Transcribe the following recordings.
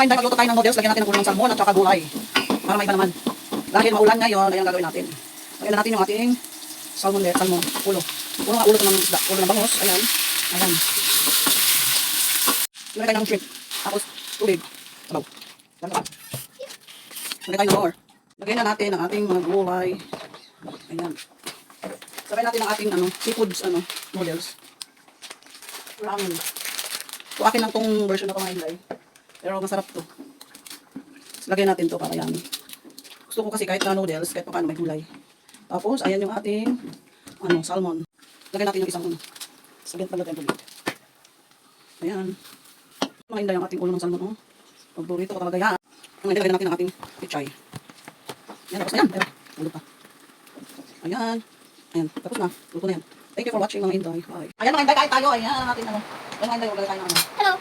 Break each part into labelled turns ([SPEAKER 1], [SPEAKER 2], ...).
[SPEAKER 1] mga Inday, magluto tayo ng noodles. Lagyan natin ng ulo ng salmon at saka gulay. Para maiba naman. Dahil maulan ngayon, ayan gagawin natin. Lagyan natin yung ating salmon, ulo. Ulo nga ulo ng isda. Ulo ng bangus. Ayan. Ayan. Lagyan tayo ng shrimp. Tapos, tubig. Sabaw. Lagyan tayo ng more. Lagyan na natin ang ating mga gulay. Ayan. Sabay natin ang ating seafoods noodles. Ramen. So, akin lang tong version na mga Inday. Pero masarap to. So, lagyan natin to para yan. Gusto ko kasi kahit na noodles, kahit pa paano may gulay. Tapos, ayan yung ating salmon. Lagyan natin yung isang sagad pa natin tubig. Ayan. Mga Inday ang ating ulo ng salmon. Oh. Paborito ko talaga yan. Ngayon, lagyan natin ang ating pichay. Ayan, tapos na yan. Ayan, ulo pa. Ayan. Ayan, tapos na. Luto na yan. Thank you for watching mga Inday. Bye. Ayan mga Inday, kain tayo. Ayan ang ating Ayan mga Inday, lagay tayo ng
[SPEAKER 2] Hello.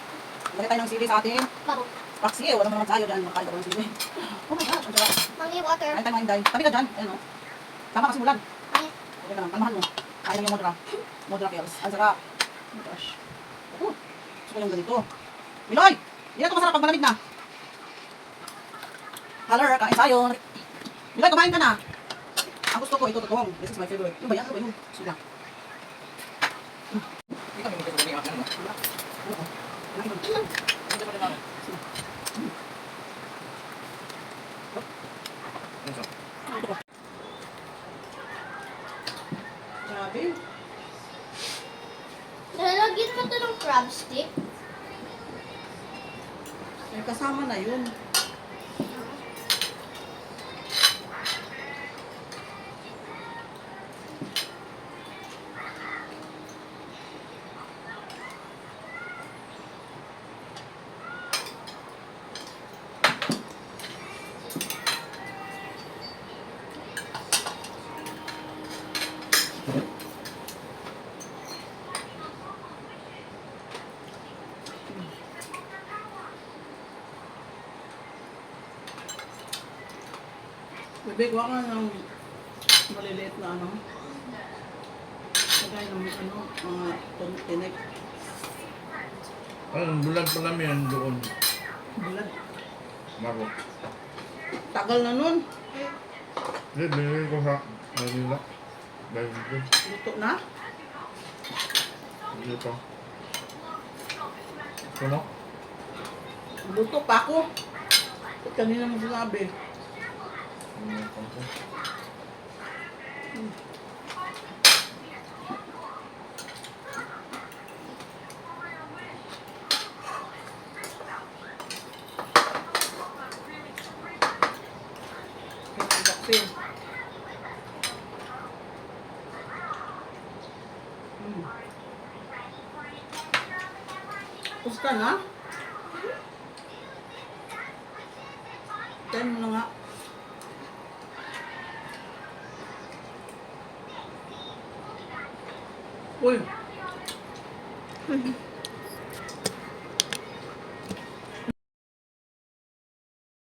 [SPEAKER 1] Lagay tayo ng sili sa ating
[SPEAKER 2] Babo.
[SPEAKER 1] Paksi. Wala naman tayo dyan. Makain tayo ng sili. Oh my gosh, ang sarap.
[SPEAKER 2] Mangi water.
[SPEAKER 1] Kain tayo mga Inday. Tabi ka dyan. Ayan o. Tama kasi mulan.
[SPEAKER 2] Mangi.
[SPEAKER 1] Okay ka lang. Kalmahan mo. Kain lang yung modra. Modra pills. Ang sarap. Oh my gosh. Gusto ko yung ganito. Miloy! Hindi na ito masarap pag malamig na. Haller, kain tayo. Miloy, kumain ka na. Ang gusto ko, ito totoong. This is my favorite. Yung ba yan? Ano ba yun? Sila. Hindi kami magkita yung akin. Grabe.
[SPEAKER 2] Lalagyan mo ito ng crab stick.
[SPEAKER 1] May kasama na yun. Bibig, waka ng maliliit na Lagay ng mga tinik.
[SPEAKER 3] Bulag pa kami yan doon.
[SPEAKER 1] Bulag.
[SPEAKER 3] Maro.
[SPEAKER 1] Tagal na nun.
[SPEAKER 3] Hindi, binili ko sa Manila. Dahil ko.
[SPEAKER 1] Luto na.
[SPEAKER 3] Hindi pa. Ano?
[SPEAKER 1] Luto pa ako. Ba't kanina mo sinabi?
[SPEAKER 3] Ano pa ko?
[SPEAKER 1] Kape. Pusta na? Tayo mo na nga. Uy.